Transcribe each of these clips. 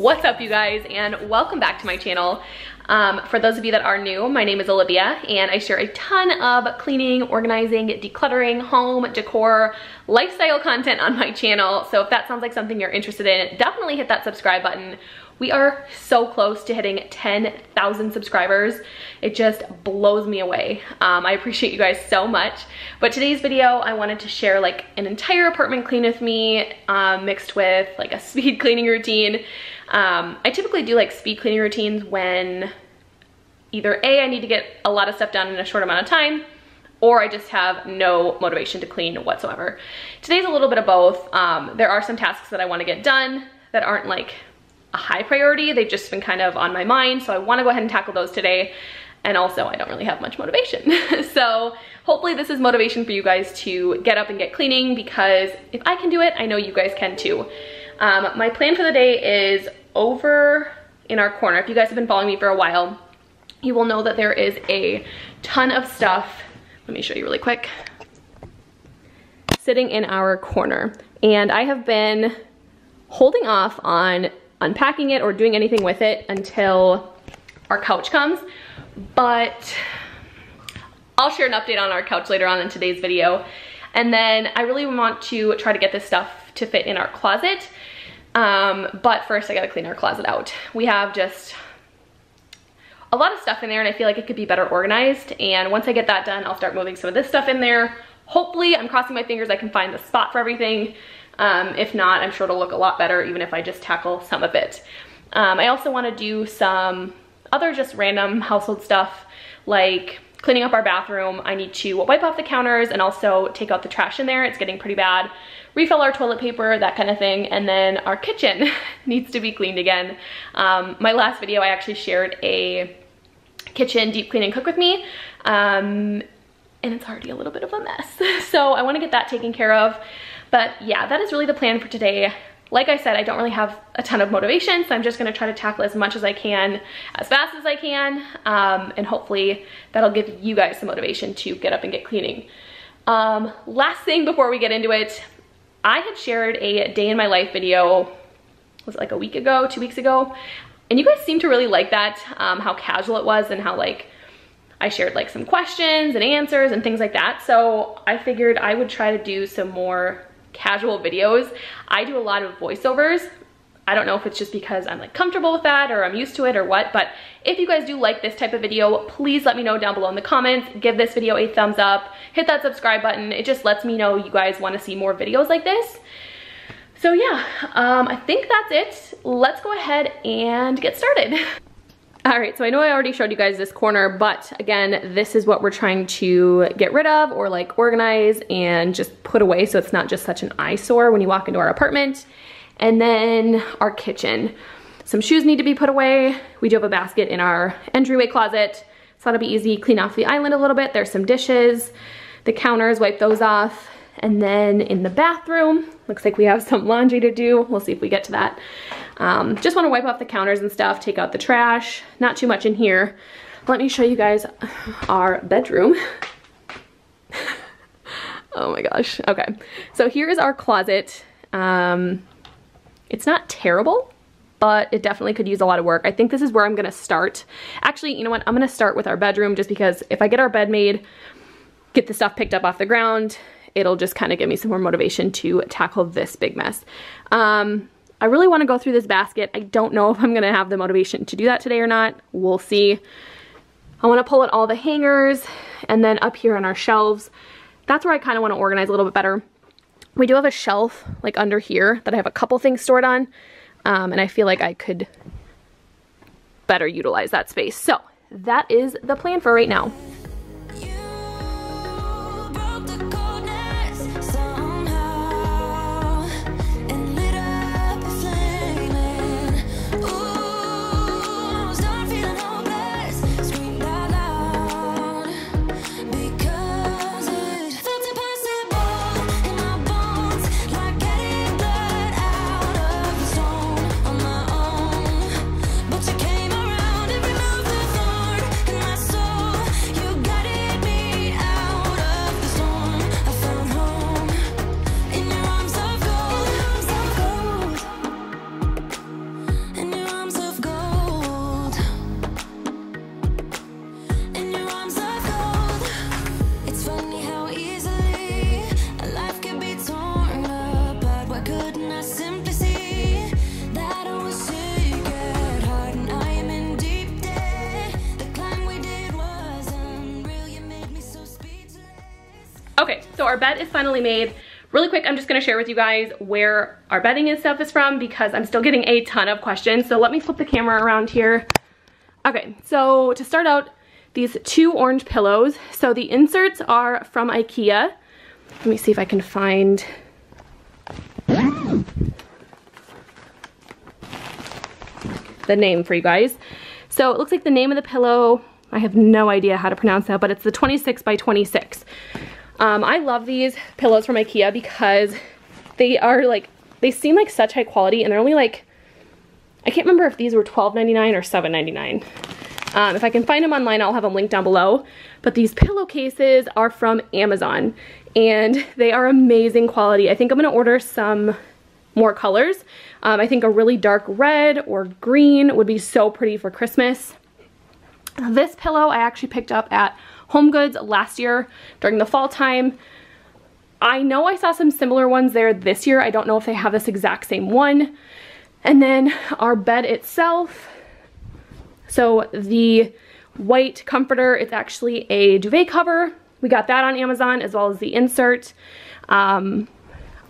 What's up, you guys, and welcome back to my channel. For those of you that are new, my name is Olivia and I share a ton of cleaning, organizing, decluttering, home, decor, lifestyle content on my channel. So if that sounds like something you're interested in, definitely hit that subscribe button. We are so close to hitting 10,000 subscribers. It just blows me away. I appreciate you guys so much. But today's video, I wanted to share like an entire apartment clean with me, mixed with like a speed cleaning routine. I typically do like speed cleaning routines when either A, I need to get a lot of stuff done in a short amount of time, or I just have no motivation to clean whatsoever. Today's a little bit of both. There are some tasks that I want to get done that aren't like a high priority. They've just been kind of on my mind, so I want to go ahead and tackle those today. And also, I don't really have much motivation. So hopefully this is motivation for you guys to get up and get cleaning, because if I can do it, I know you guys can too. My plan for the day is over in our corner. If you guys have been following me for a while, you will know that there is a ton of stuff. Let me show you really quick. Sitting in our corner. And I have been holding off on unpacking it or doing anything with it until our couch comes. But I'll share an update on our couch later on in today's video. And then I really want to try to get this stuff to fit in our closet. But first I gotta clean our closet out. We have just a lot of stuff in there and I feel like it could be better organized. And once I get that done, I'll start moving some of this stuff in there. Hopefully, I'm crossing my fingers, I can find the spot for everything. If not, I'm sure it'll look a lot better even if I just tackle some of it. I also wanna do some other just random household stuff, like cleaning up our bathroom. I need to wipe off the counters and also take out the trash in there. It's getting pretty bad. Refill our toilet paper, that kind of thing. And then our kitchen needs to be cleaned again. My last video, I actually shared a kitchen deep clean and cook with me. And it's already a little bit of a mess. So I wanna get that taken care of. But yeah, that is really the plan for today. Like I said, I don't really have a ton of motivation, so I'm just gonna try to tackle as much as I can, as fast as I can, and hopefully that'll give you guys some motivation to get up and get cleaning. Last thing before we get into it, I had shared a day in my life video, was it like a week ago, 2 weeks ago? And you guys seemed to really like that, how casual it was and how like I shared like some questions and answers and things like that. So I figured I would try to do some more casual videos. I do a lot of voiceovers. I don't know if it's just because I'm like comfortable with that or I'm used to it or what, but if you guys do like this type of video, please let me know down below in the comments. Give this video a thumbs up, hit that subscribe button. It just lets me know you guys want to see more videos like this. So yeah, I think that's it. Let's go ahead and get started. All right, so I know I already showed you guys this corner, but again, this is what we're trying to get rid of or like organize and just put away so it's not just such an eyesore when you walk into our apartment. And then our kitchen. Some shoes need to be put away. We do have a basket in our entryway closet, so that'll be easy. Clean off the island a little bit. There's some dishes, the counters, wipe those off. And then in the bathroom, looks like we have some laundry to do. We'll see if we get to that. Just wanna wipe off the counters and stuff, take out the trash. Not too much in here. Let me show you guys our bedroom. Oh my gosh, okay. So here's our closet. It's not terrible, but it definitely could use a lot of work. I think this is where I'm gonna start. Actually, you know what? I'm gonna start with our bedroom just because if I get our bed made, get the stuff picked up off the ground, it'll just kind of give me some more motivation to tackle this big mess. I really want to go through this basket. I don't know if I'm going to have the motivation to do that today or not. We'll see. I want to pull out all the hangers and then up here on our shelves. That's where I kind of want to organize a little bit better. We do have a shelf like under here that I have a couple things stored on, and I feel like I could better utilize that space. So that is the plan for right now. You Okay, so our bed is finally made. Really quick, I'm just gonna share with you guys where our bedding and stuff is from because I'm still getting a ton of questions. So let me flip the camera around here. Okay, so to start out, these 2 orange pillows. So the inserts are from IKEA. Let me see if I can find the name for you guys. So it looks like the name of the pillow, I have no idea how to pronounce that, but it's the 26 by 26. I love these pillows from IKEA because they are like, they seem like such high quality, and they're only like, I can't remember if these were $12.99 or $7.99. If I can find them online, I'll have them linked down below. But these pillowcases are from Amazon, and they are amazing quality. I think I'm gonna order some more colors. I think a really dark red or green would be so pretty for Christmas. This pillow I actually picked up at HomeGoods last year during the fall time. I know I saw some similar ones there this year. I don't know if they have this exact same one. And then our bed itself. So the white comforter, it's actually a duvet cover. We got that on Amazon as well as the insert. I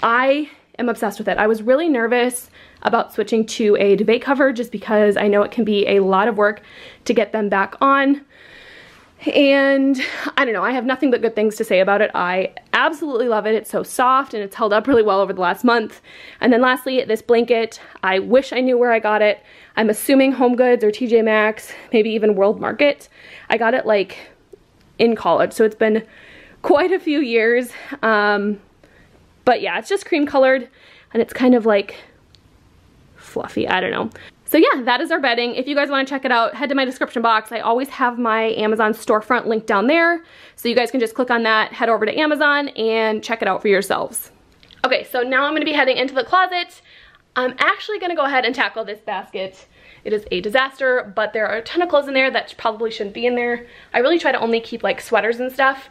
am obsessed with it. I was really nervous about switching to a duvet cover just because I know it can be a lot of work to get them back on. And I don't know, I have nothing but good things to say about it. I absolutely love it. It's so soft and it's held up really well over the last month. And then lastly, this blanket, I wish I knew where I got it. I'm assuming HomeGoods or TJ Maxx, maybe even World Market. I got it like in college, so it's been quite a few years. But yeah, it's just cream colored and it's kind of like fluffy, I don't know. So yeah, that is our bedding. If you guys want to check it out, head to my description box. I always have my Amazon storefront link down there. So you guys can just click on that, head over to Amazon and check it out for yourselves. Okay, so now I'm gonna be heading into the closet. I'm actually gonna go ahead and tackle this basket. It is a disaster, but there are a ton of clothes in there that probably shouldn't be in there. I really try to only keep like sweaters and stuff.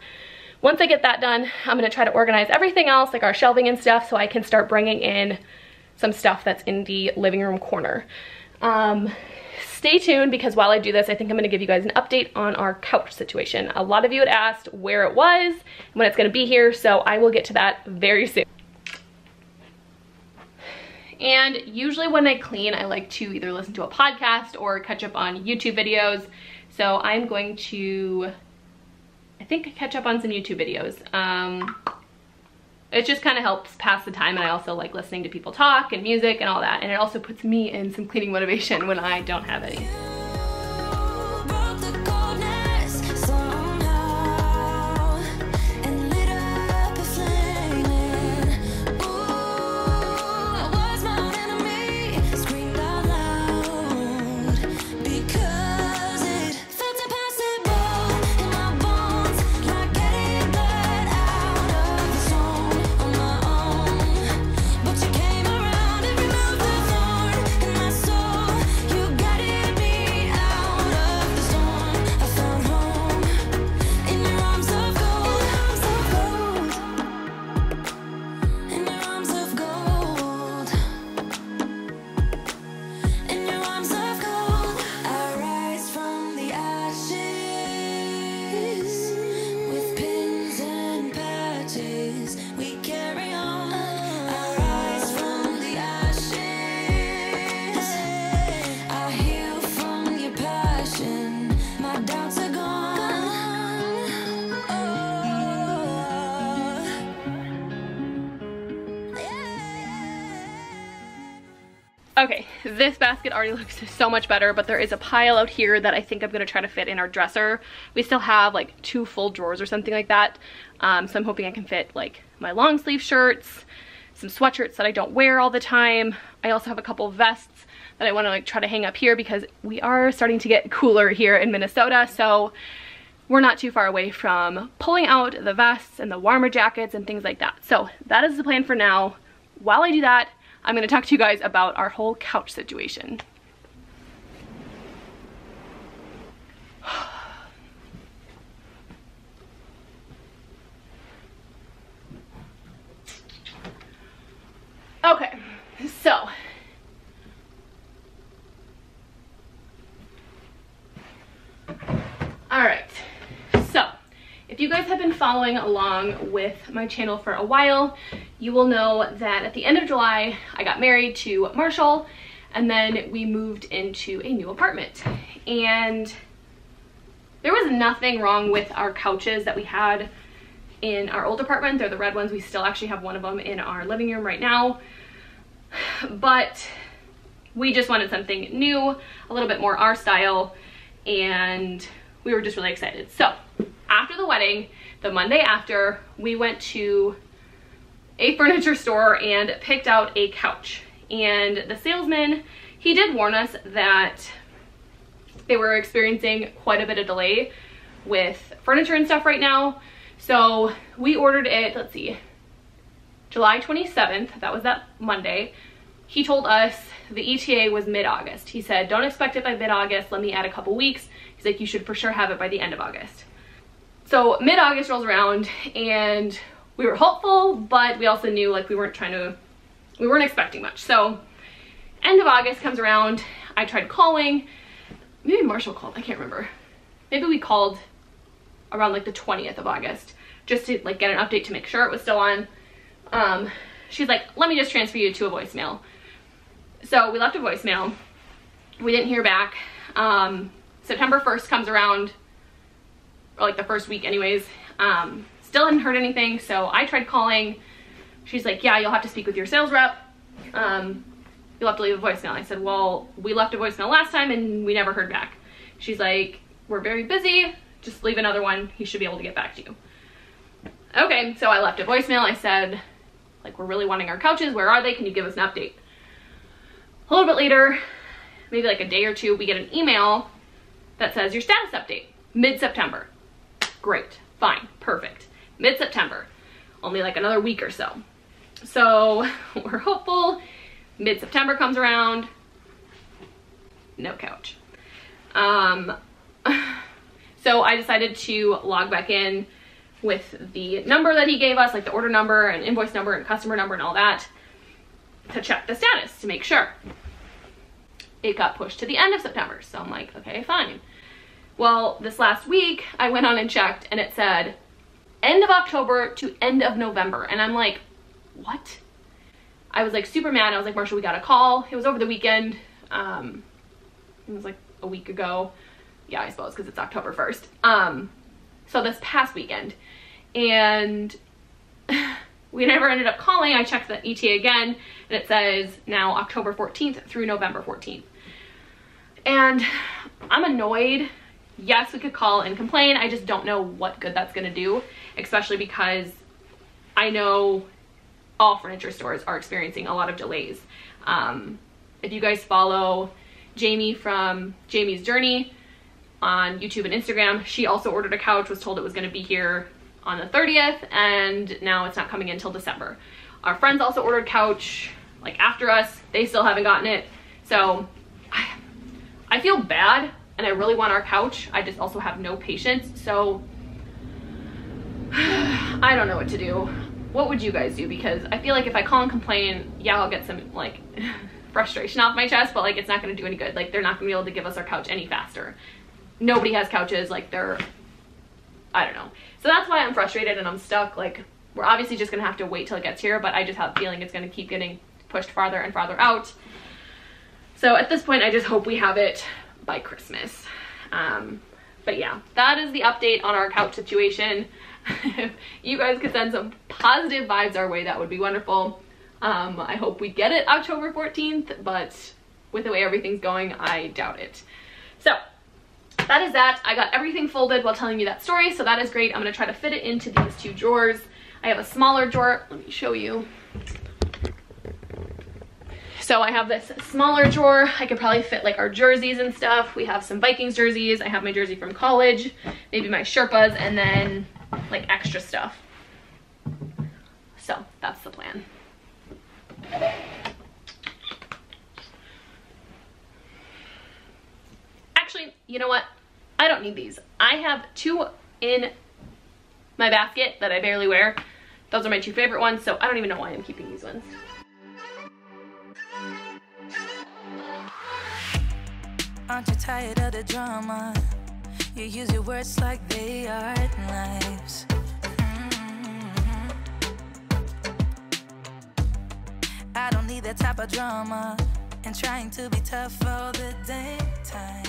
Once I get that done, I'm gonna try to organize everything else, like our shelving and stuff, so I can start bringing in some stuff that's in the living room corner. Stay tuned because while I do this, I think I'm gonna give you guys an update on our couch situation. A lot of you had asked where it was, when it's gonna be here, so I will get to that very soon. And usually when I clean, I like to either listen to a podcast or catch up on YouTube videos. So I'm going to, I think, catch up on some YouTube videos. It just kind of helps pass the time, and I also like listening to people talk and music and all that, and it also puts me in some cleaning motivation when I don't have any. Okay, this basket already looks so much better, but there is a pile out here that I think I'm gonna try to fit in our dresser. We still have like 2 full drawers or something like that. So I'm hoping I can fit like my long sleeve shirts, some sweatshirts that I don't wear all the time. I also have a couple of vests that I wanna like try to hang up here because we are starting to get cooler here in Minnesota. So we're not too far away from pulling out the vests and the warmer jackets and things like that. So that is the plan for now. While I do that, I'm gonna talk to you guys about our whole couch situation. Okay, so all right, so if you guys have been following along with my channel for a while, you will know that at the end of July, I got married to Marshall, and then we moved into a new apartment. And there was nothing wrong with our couches that we had in our old apartment. They're the red ones. We still actually have one of them in our living room right now. But we just wanted something new, a little bit more our style, and we were just really excited. So after the wedding, the Monday after, we went to a furniture store and picked out a couch. And the salesman, he did warn us that they were experiencing quite a bit of delay with furniture and stuff right now. So we ordered it, let's see, July 27th, that was that Monday. He told us the ETA was mid-August. He said, don't expect it by mid-August, let me add a couple weeks. He's like, you should for sure have it by the end of August. So mid-August rolls around and we were hopeful, but we also knew like we weren't expecting much. So end of August comes around, I tried calling, maybe Marshall called, I can't remember. Maybe we called around like the 20th of August just to like get an update to make sure it was still on. She's like, let me just transfer you to a voicemail. So we left a voicemail. We didn't hear back. September 1st comes around, or like the first week anyways. Still hadn't heard anything, so I tried calling. She's like, yeah, you'll have to speak with your sales rep. You'll have to leave a voicemail. I said, well, we left a voicemail last time and we never heard back. She's like, we're very busy, just leave another one. He should be able to get back to you. Okay, so I left a voicemail. I said, like, we're really wanting our couches. Where are they? Can you give us an update? A little bit later, maybe like a day or two, we get an email that says your status update, mid-September. Great, fine, perfect. Mid-September, only like another week or so. So we're hopeful. Mid-September comes around, no couch. So I decided to log back in with the number that he gave us, like the order number and invoice number and customer number and all that, to check the status to make sure. It got pushed to the end of September, so I'm like, okay, fine. Well, this last week I went on and checked and it said end of October to end of November, and I'm like, what? I was like super mad. I was like, Marshall, we got a call. It was over the weekend. It was like a week ago. Yeah, I suppose, because it's October 1st. So this past weekend, and we never ended up calling. I checked the ETA again, and it says now October 14th through November 14th. And I'm annoyed. Yes, we could call and complain. I just don't know what good that's gonna do, especially because I know all furniture stores are experiencing a lot of delays. If you guys follow Jamie from Jamie's Journey on YouTube and Instagram, she also ordered a couch, was told it was going to be here on the 30th, and now it's not coming in until December. Our friends also ordered couch like after us. They still haven't gotten it. So I feel bad and I really want our couch. I just also have no patience. So I don't know what to do. What would you guys do? Because I feel like if I call and complain, yeah, I'll get some like frustration off my chest, but like it's not going to do any good. Like they're not going to be able to give us our couch any faster. Nobody has couches, like they're, I don't know. So that's why I'm frustrated and I'm stuck. Like we're obviously just gonna have to wait till it gets here, but I just have a feeling it's gonna keep getting pushed farther and farther out. So at this point, I just hope we have it by Christmas. But yeah, that is the update on our couch situation. If you guys could send some positive vibes our way, that would be wonderful. I hope we get it October 14th, but with the way everything's going, I doubt it. So that is that. I got everything folded while telling you that story, so that is great. I'm going to try to fit it into these two drawers. I have a smaller drawer. Let me show you. So I have this smaller drawer. I could probably fit like our jerseys and stuff. We have some Vikings jerseys. I have my jersey from college, maybe my Sherpas, and then like extra stuff. So that's the plan. Actually, you know what? I don't need these. I have two in my basket that I barely wear. Those are my two favorite ones, so I don't even know why I'm keeping these ones. Aren't you tired of the drama? You use your words like they are knives. your type of drama and trying to be tough all the daytime.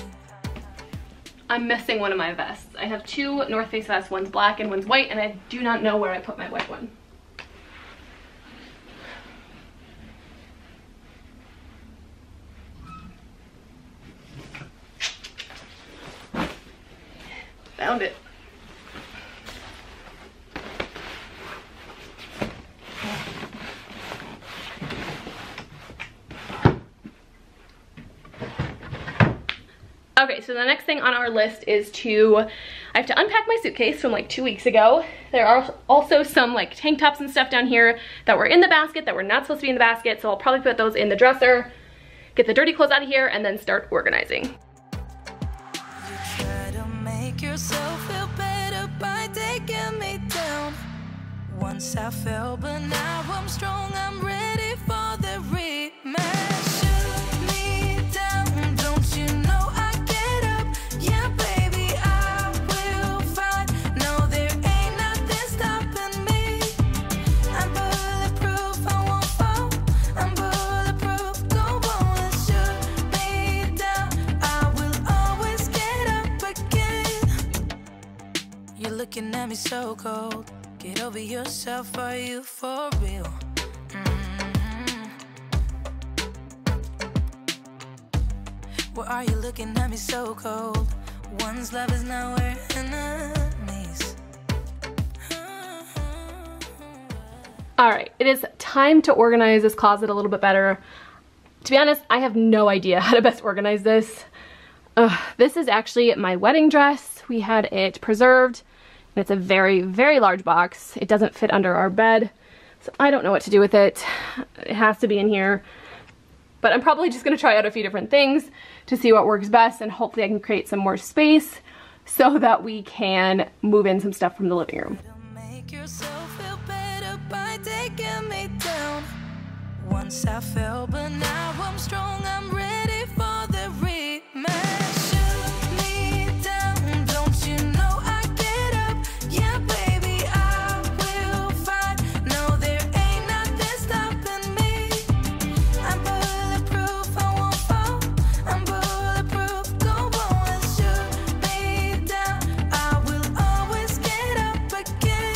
I'm missing one of my vests. I have two North Face vests, one's black and one's white, and I do not know where I put my white one. Found it. Okay, so the next thing on our list is I have to unpack my suitcase from like 2 weeks ago. There are also some like tank tops and stuff down here that were in the basket that were not supposed to be in the basket, so I'll probably put those in the dresser, get the dirty clothes out of here, and then start organizing. You try to make yourself feel better by taking me down. Once I fell, but now I'm strong, I'm ready for the rematch. Shoot me down, don't you know I get up? Yeah, baby, I will fight. No, there ain't nothing stopping me. I'm bulletproof, I won't fall. I'm bulletproof, go on and shoot me down. I will always get up again. You're looking at me so cold. Get over yourself, are you for real? Why are you looking at me so cold? One's love is not worth enemies. All right, it is time to organize this closet a little bit better. To be honest, I have no idea how to best organize this. This is actually my wedding dress. We had it preserved. And it's a very, very large box. It doesn't fit under our bed, so I don't know what to do with it. It has to be in here. But I'm probably just gonna try out a few different things to see what works best, and hopefully I can create some more space so that we can move in some stuff from the living room. Make yourself feel better by taking me down. Once I fell, but now I'm strong, I'm ready for the rematch. Shoot me down, don't you know I get up? Yeah, baby, I will fight. No, there ain't nothing stopping me. I'm bulletproof, I won't fall. I'm bulletproof, go on and shoot me down. I will always get up again.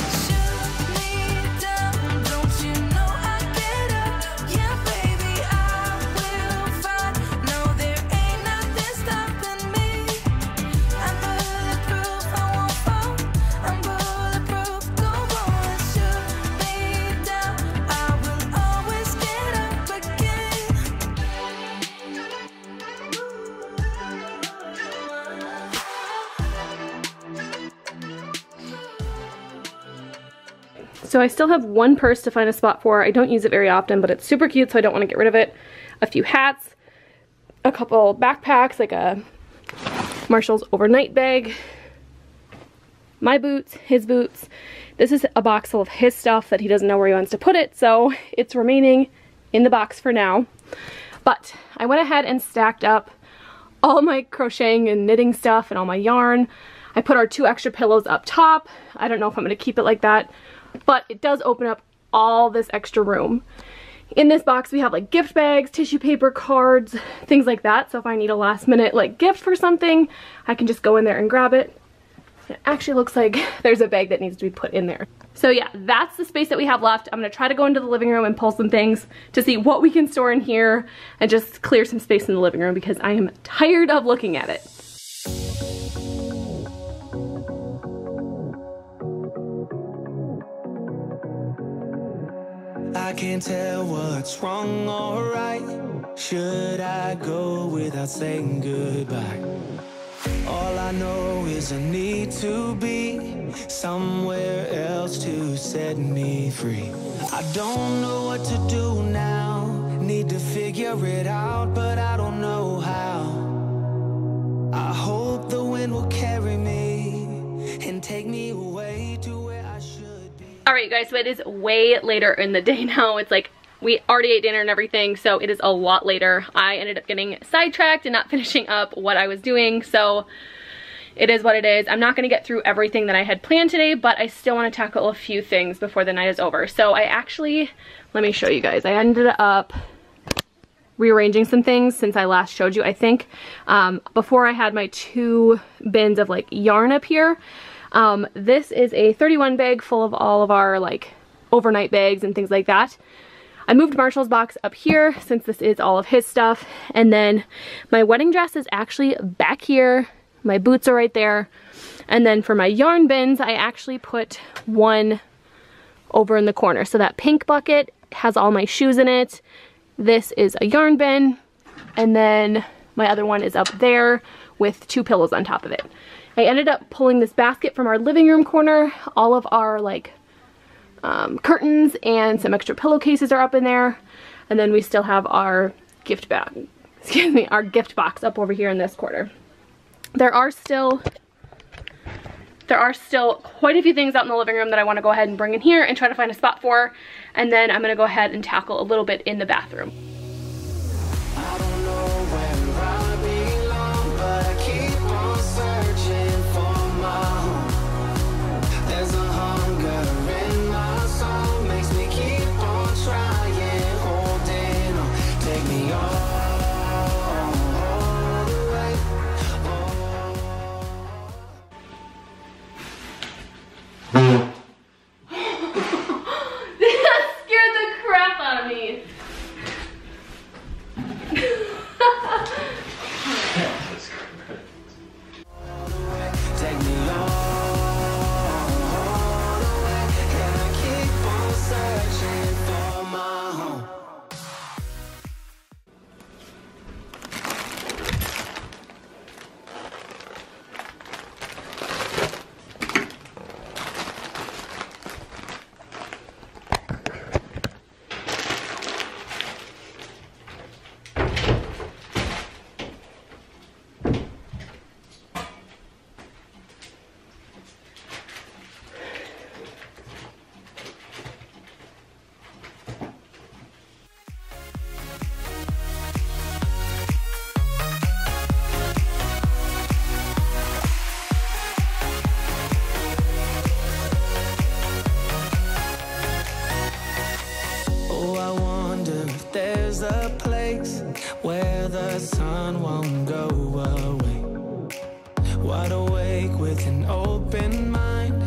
Shoot me down, don't you know I get up? Yeah, baby, I will fight. No, there ain't nothing stopping me. I'm bulletproof, I won't fall. I'm bulletproof, go on and shoot me down. I will always get up again. So I still have one purse to find a spot for. I don't use it very often, but it's super cute, so I don't want to get rid of it. A few hats, a couple backpacks, like a Marshall's overnight bag, my boots, his boots. This is a box full of his stuff that he doesn't know where he wants to put it, so it's remaining in the box for now. But I went ahead and stacked up all my crocheting and knitting stuff and all my yarn. I put our 2 extra pillows up top. I don't know if I'm going to keep it like that, but it does open up all this extra room. In this box we have like gift bags, tissue paper, cards, things like that. So if I need a last minute like gift for something, I can just go in there and grab it. It actually looks like there's a bag that needs to be put in there. So yeah, that's the space that we have left. I'm gonna try to go into the living room and pull some things to see what we can store in here and just clear some space in the living room because I am tired of looking at it. I can't tell what's wrong or right. Should I go without saying goodbye? All I know is I need to be somewhere else to set me free. I don't know what to do now. Need to figure it out, but I don't know how. I hope the wind will carry me and take me away. you guys, so it is way later in the day now. It's like we already ate dinner and everything, so it is a lot later. I ended up getting sidetracked and not finishing up what I was doing, so it is what it is. I'm not gonna get through everything that I had planned today, but I still wanna tackle a few things before the night is over. So I actually, let me show you guys. I ended up rearranging some things since I last showed you, I think. Before I had my 2 bins of like yarn up here. This is a 31 bag full of all of our like overnight bags and things like that. I moved Marshall's box up here since this is all of his stuff. And then my wedding dress is actually back here. My boots are right there. And then for my yarn bins, I actually put one over in the corner. So that pink bucket has all my shoes in it. This is a yarn bin. And then my other one is up there with 2 pillows on top of it. I ended up pulling this basket from our living room corner. All of our like curtains and some extra pillowcases are up in there. And then we still have our gift bag, excuse me, our gift box up over here in this corner. There are still quite a few things out in the living room that I want to go ahead and bring in here and try to find a spot for. And then I'm going to go ahead and tackle a little bit in the bathroom. I don't know where I belong, but I keep on searching for my home. There's a hunger in my soul, makes me keep on trying, holding on. Take me all the way. That scared the crap out of me. Take me all the way, and I keep on searching for my home. There's a place where the sun won't go away. Wide awake with an open mind,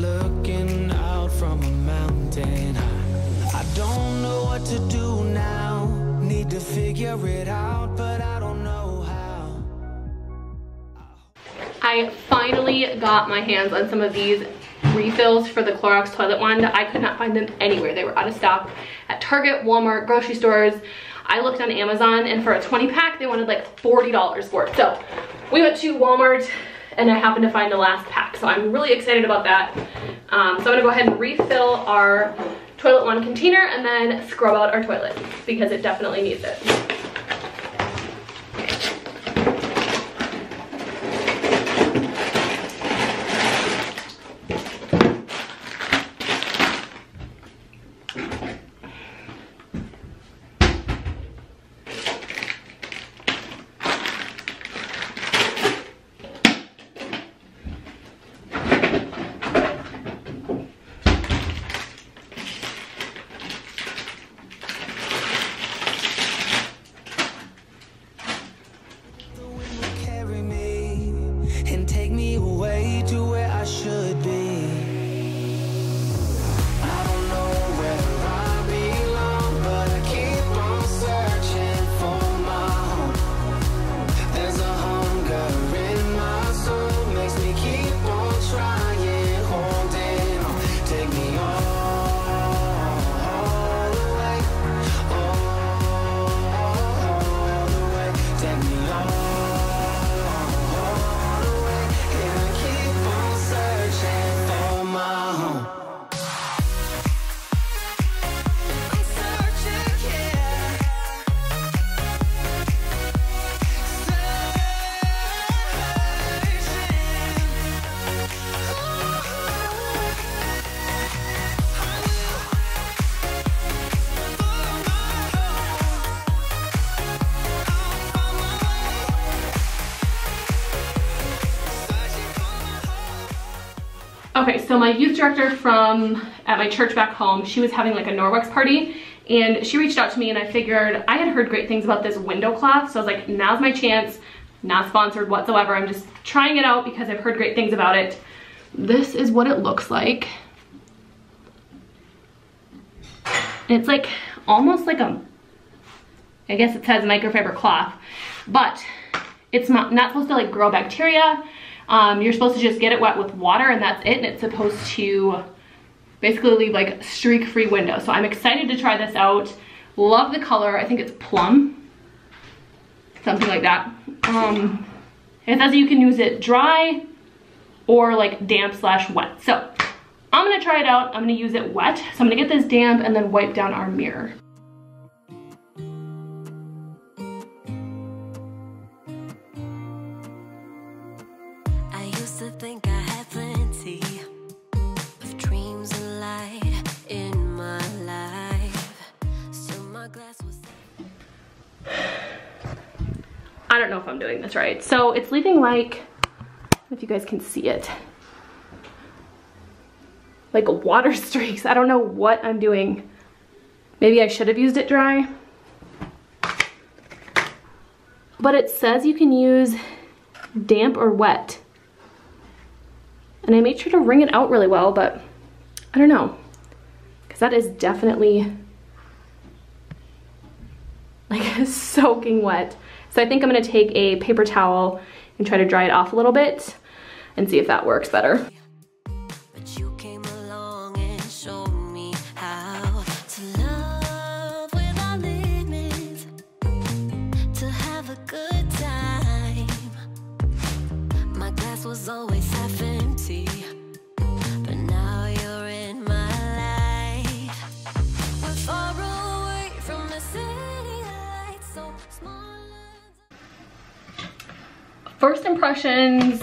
looking out from a mountain high. I don't know what to do now, need to figure it out, but I don't know how. I finally got my hands on some of these refills for the Clorox toilet wand. I could not find them anywhere. They were out of stock at Target, Walmart, grocery stores. I looked on Amazon, and for a 20 pack they wanted like $40 for it. So we went to Walmart and I happened to find the last pack, so I'm really excited about that. So I'm gonna go ahead and refill our toilet wand container and then scrub out our toilet because it definitely needs it. Okay, so my youth director at my church back home, she was having like a Norwex party, and she reached out to me, and I figured I had heard great things about this window cloth, so I was like, now's my chance. Not sponsored whatsoever, I'm just trying it out because I've heard great things about it. This is what it looks like. It's like almost like I guess it says microfiber cloth, but it's not supposed to like grow bacteria. You're supposed to just get it wet with water and that's it, and it's supposed to basically leave like streak-free windows. So I'm excited to try this out. Love the color. I think it's plum, something like that. It says you can use it dry or like damp/wet. So I'm gonna try it out. I'm gonna use it wet. So I'm gonna get this damp and then wipe down our mirror. I used to think I had plenty of dreams and light in my life. So my glass was... I don't know if I'm doing this right. So it's leaving like, if you guys can see it, like water streaks. I don't know what I'm doing. Maybe I should have used it dry. But it says you can use damp or wet. And I made sure to wring it out really well, but I don't know. Because that is definitely like soaking wet. So I think I'm gonna take a paper towel and try to dry it off a little bit and see if that works better. But you came along and showed me how to love without limits, to have a good time. My glass was always half empty, but now you're in my life. We're far away from the city lights, so small. First impressions,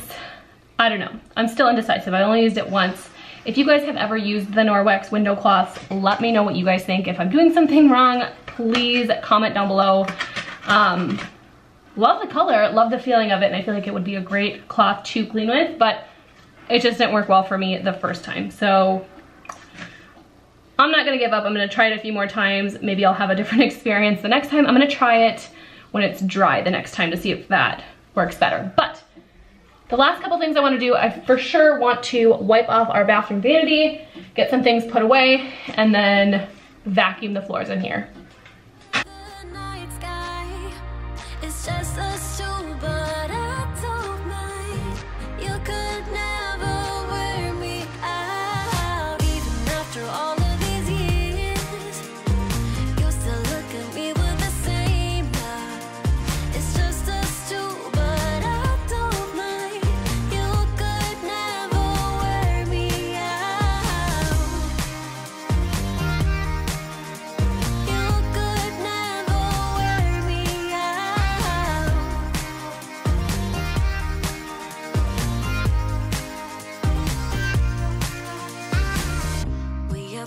I don't know. I'm still indecisive. I only used it once. If you guys have ever used the Norwex window cloths, let me know what you guys think. If I'm doing something wrong, please comment down below. Love the color, love the feeling of it, and I feel like it would be a great cloth to clean with, but it just didn't work well for me the first time. So I'm not gonna give up. I'm gonna try it a few more times. Maybe I'll have a different experience the next time. I'm gonna try it when it's dry the next time to see if that works better. But the last couple things I want to do, I for sure want to wipe off our bathroom vanity, get some things put away, and then vacuum the floors in here. The night sky is just us two, but I don't mind. You could never wear me out, even after all of these years. You still look at me with the same love. It's just us two.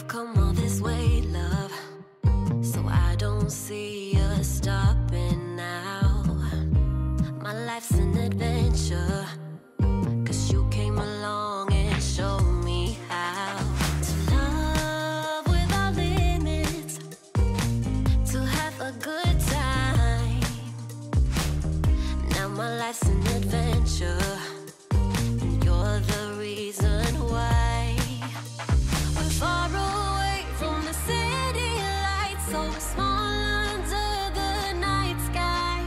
Come all this way, love, so I don't see us stopping now. My life's an adventure, 'cause you came along and showed me how to love without limits, to have a good time. Now my life's an adventure, and you're the reason why. We're far away from the city lights, so small under the night sky.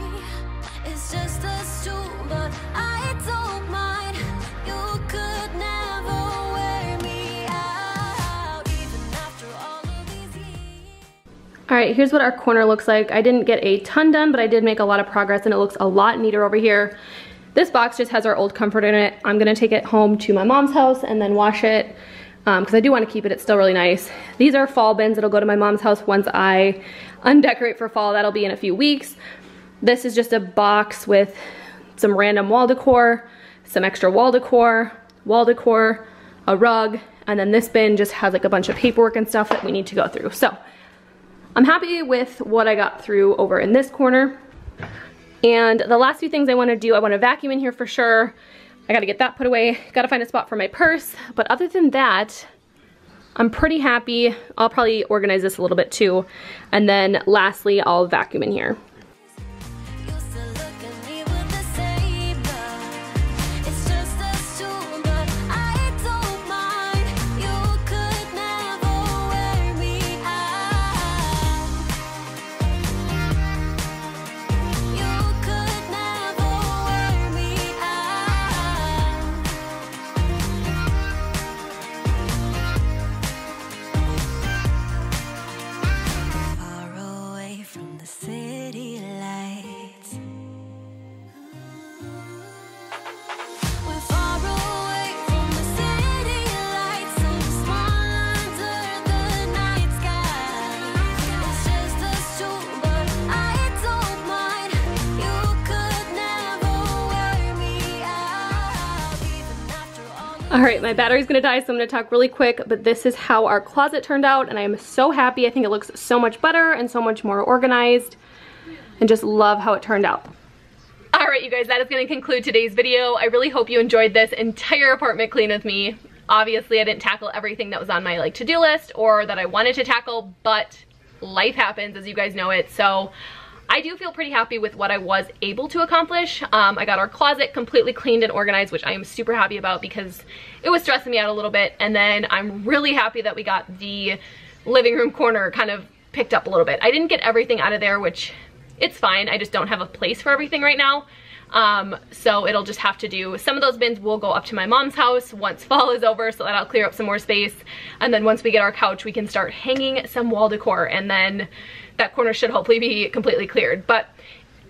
It's just us two, but I don't mind. You could never wear me out, even after all of these years. All right, here's what our corner looks like. I didn't get a ton done, but I did make a lot of progress, and it looks a lot neater over here. This box just has our old comforter in it. I'm gonna take it home to my mom's house and then wash it, because I do want to keep it. It's still really nice. These are fall bins that'll go to my mom's house once I undecorate for fall. That'll be in a few weeks. This is just a box with some random wall decor, some extra wall decor, a rug, and then this bin just has like a bunch of paperwork and stuff that we need to go through. So I'm happy with what I got through over in this corner. And the last few things I want to do, I want to vacuum in here for sure. I gotta get that put away. Gotta find a spot for my purse. But other than that, I'm pretty happy. I'll probably organize this a little bit too. And then lastly, I'll vacuum in here. All right, my battery's gonna die, so I'm gonna talk really quick, but this is how our closet turned out, and I am so happy. I think it looks so much better and so much more organized, and just love how it turned out. All right, you guys, that is gonna conclude today's video. I really hope you enjoyed this entire apartment clean with me. Obviously, I didn't tackle everything that was on my to-do list or that I wanted to tackle, but life happens, as you guys know it, so I do feel pretty happy with what I was able to accomplish. I got our closet completely cleaned and organized, which I am super happy about because it was stressing me out a little bit. And then I'm really happy that we got the living room corner kind of picked up a little bit. I didn't get everything out of there, which it's fine. I just don't have a place for everything right now. So it'll just have to do, some of those bins will go up to my mom's house once fall is over, so that'll clear up some more space. And then once we get our couch, we can start hanging some wall decor, and then that corner should hopefully be completely cleared. But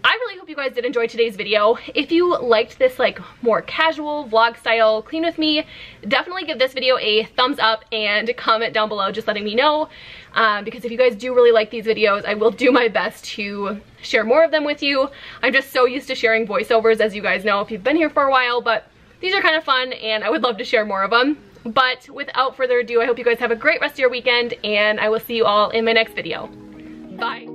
I really hope you guys did enjoy today's video. If you liked this more casual vlog style clean with me, definitely give this video a thumbs up and comment down below just letting me know, because if you guys do really like these videos, I will do my best to share more of them with you. I'm just so used to sharing voiceovers, as you guys know if you've been here for a while, but these are kind of fun and I would love to share more of them. But without further ado, I hope you guys have a great rest of your weekend, and I will see you all in my next video. Bye.